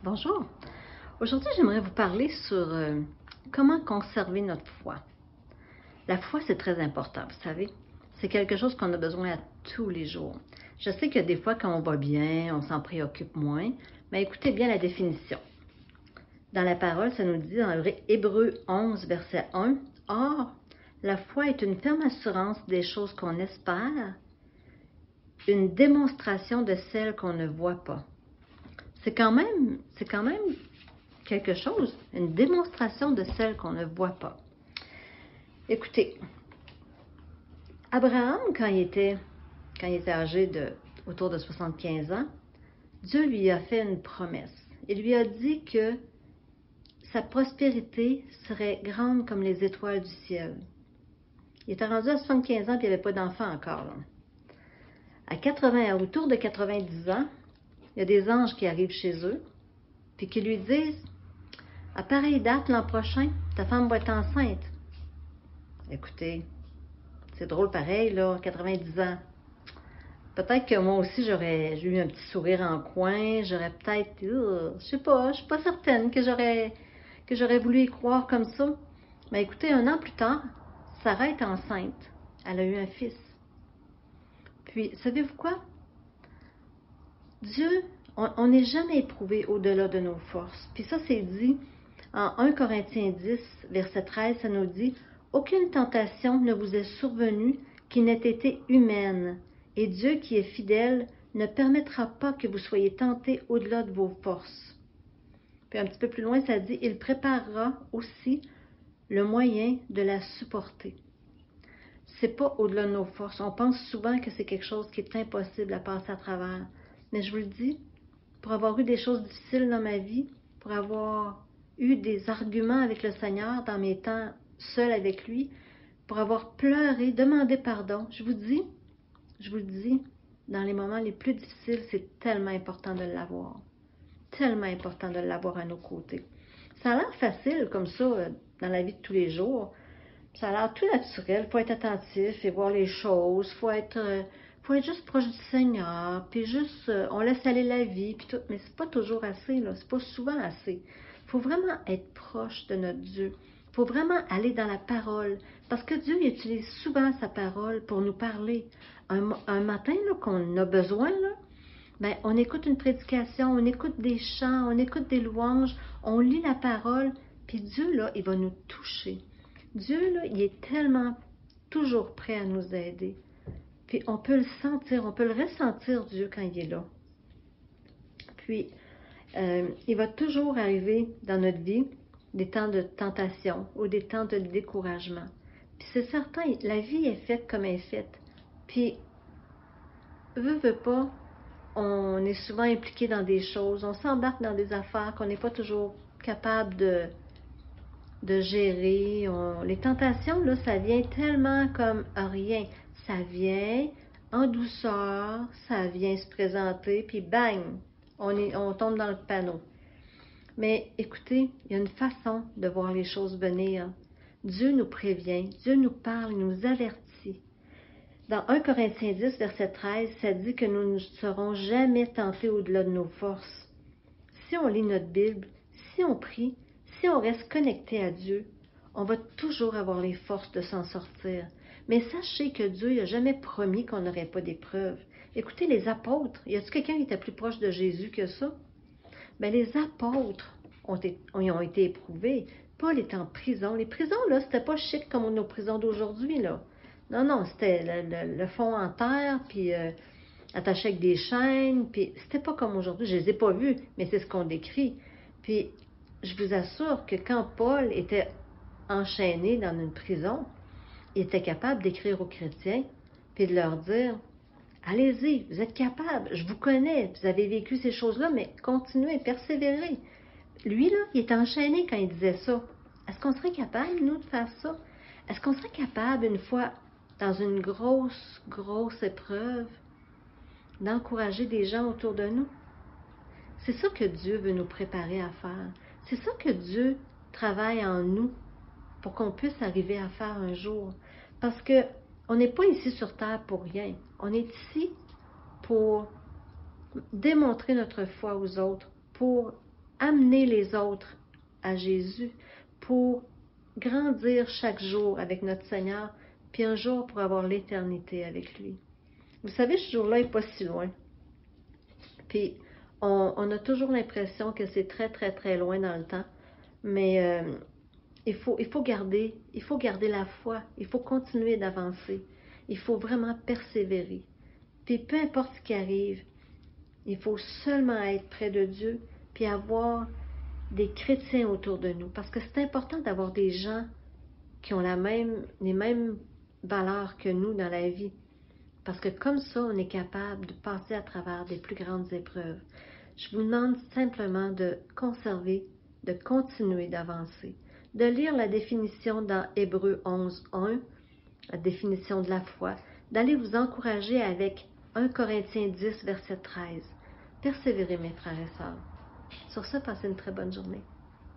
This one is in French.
Bonjour. Aujourd'hui, j'aimerais vous parler sur comment conserver notre foi. La foi, c'est très important, vous savez. C'est quelque chose qu'on a besoin à tous les jours. Je sais que des fois, quand on va bien, on s'en préoccupe moins, mais écoutez bien la définition. Dans la parole, ça nous dit dans Hébreux 11, verset 1, « Or, la foi est une ferme assurance des choses qu'on espère, une démonstration de celles qu'on ne voit pas. » C'est quand même quelque chose, une démonstration de celle qu'on ne voit pas. Écoutez, Abraham, quand il était âgé autour de 75 ans, Dieu lui a fait une promesse. Il lui a dit que sa prospérité serait grande comme les étoiles du ciel. Il était rendu à 75 ans et il n'y avait pas d'enfant encore. Autour de 90 ans, il y a des anges qui arrivent chez eux et qui lui disent « À pareille date, l'an prochain, ta femme va être enceinte. » Écoutez, c'est drôle pareil, là, 90 ans. Peut-être que moi aussi, j'ai eu un petit sourire en coin, j'aurais peut-être, je sais pas, je suis pas certaine que j'aurais voulu y croire comme ça. Mais écoutez, 1 an plus tard, Sarah est enceinte. Elle a eu un fils. Puis, savez-vous quoi? Dieu, on n'est jamais éprouvé au-delà de nos forces. Puis ça, c'est dit en 1 Corinthiens 10, verset 13, ça nous dit « Aucune tentation ne vous est survenue qui n'ait été humaine, et Dieu qui est fidèle ne permettra pas que vous soyez tentés au-delà de vos forces. » Puis un petit peu plus loin, ça dit « Il préparera aussi le moyen de la supporter. » C'est pas au-delà de nos forces. On pense souvent que c'est quelque chose qui est impossible à passer à travers. Mais je vous le dis, pour avoir eu des choses difficiles dans ma vie, pour avoir eu des arguments avec le Seigneur dans mes temps seul avec lui, pour avoir pleuré, demandé pardon, je vous le dis, dans les moments les plus difficiles, c'est tellement important de l'avoir. Tellement important de l'avoir à nos côtés. Ça a l'air facile comme ça dans la vie de tous les jours. Ça a l'air tout naturel. Il faut être attentif et voir les choses. Il faut être juste proche du Seigneur. Puis juste, on laisse aller la vie. Puis tout. Mais c'est pas toujours assez, là. C'est pas souvent assez. Il faut vraiment être proche de notre Dieu. Il faut vraiment aller dans la parole. Parce que Dieu il utilise souvent sa parole pour nous parler. Un matin là, qu'on a besoin, là, ben, on écoute une prédication, on écoute des chants, on écoute des louanges, on lit la parole. Puis Dieu, là, il va nous toucher. Dieu, là, il est tellement toujours prêt à nous aider. Puis on peut le sentir, on peut le ressentir, Dieu, quand il est là. Puis, il va toujours arriver dans notre vie des temps de tentation ou des temps de découragement. Puis c'est certain, la vie est faite comme elle est faite. Puis, veut pas, on est souvent impliqué dans des choses, on s'embarque dans des affaires qu'on n'est pas toujours capable de gérer. Les tentations, là, ça vient tellement comme rien. Ça vient en douceur, ça vient se présenter, puis bang, on tombe dans le panneau. Mais écoutez, il y a une façon de voir les choses venir. Dieu nous prévient, Dieu nous parle, il nous avertit. Dans 1 Corinthiens 10, verset 13, ça dit que nous ne serons jamais tentés au-delà de nos forces. Si on lit notre Bible, si on prie, si on reste connecté à Dieu, on va toujours avoir les forces de s'en sortir. Mais sachez que Dieu n'a jamais promis qu'on n'aurait pas d'épreuves. Écoutez, les apôtres, y a-t-il quelqu'un qui était plus proche de Jésus que ça? Bien, les apôtres ont été éprouvés. Paul était en prison. Les prisons, là, c'était pas chic comme nos prisons d'aujourd'hui, là. Non, c'était le fond en terre, puis attaché avec des chaînes, puis c'était pas comme aujourd'hui. Je les ai pas vus, mais c'est ce qu'on décrit. Puis, je vous assure que quand Paul était enchaîné dans une prison, il était capable d'écrire aux chrétiens, puis de leur dire « Allez-y, vous êtes capables, je vous connais, vous avez vécu ces choses-là, mais continuez, persévérez. » Lui, là, il était enchaîné quand il disait ça. Est-ce qu'on serait capable, nous, de faire ça? Est-ce qu'on serait capable, une fois, dans une grosse épreuve, d'encourager des gens autour de nous? C'est ça que Dieu veut nous préparer à faire. C'est ça que Dieu travaille en nous pour qu'on puisse arriver à faire un jour. Parce que on n'est pas ici sur terre pour rien. On est ici pour démontrer notre foi aux autres, pour amener les autres à Jésus, pour grandir chaque jour avec notre Seigneur, puis un jour pour avoir l'éternité avec lui. Vous savez, ce jour-là n'est pas si loin. Puis, on a toujours l'impression que c'est très, très, très loin dans le temps, mais il faut garder la foi, il faut continuer d'avancer, il faut vraiment persévérer. Puis, peu importe ce qui arrive, il faut seulement être près de Dieu, puis avoir des chrétiens autour de nous, parce que c'est important d'avoir des gens qui ont les mêmes valeurs que nous dans la vie. Parce que comme ça, on est capable de passer à travers des plus grandes épreuves. Je vous demande simplement de conserver, de continuer d'avancer, de lire la définition dans Hébreux 11:1, la définition de la foi, d'aller vous encourager avec 1 Corinthiens 10, verset 13. Persévérez, mes frères et sœurs. Sur ce, passez une très bonne journée.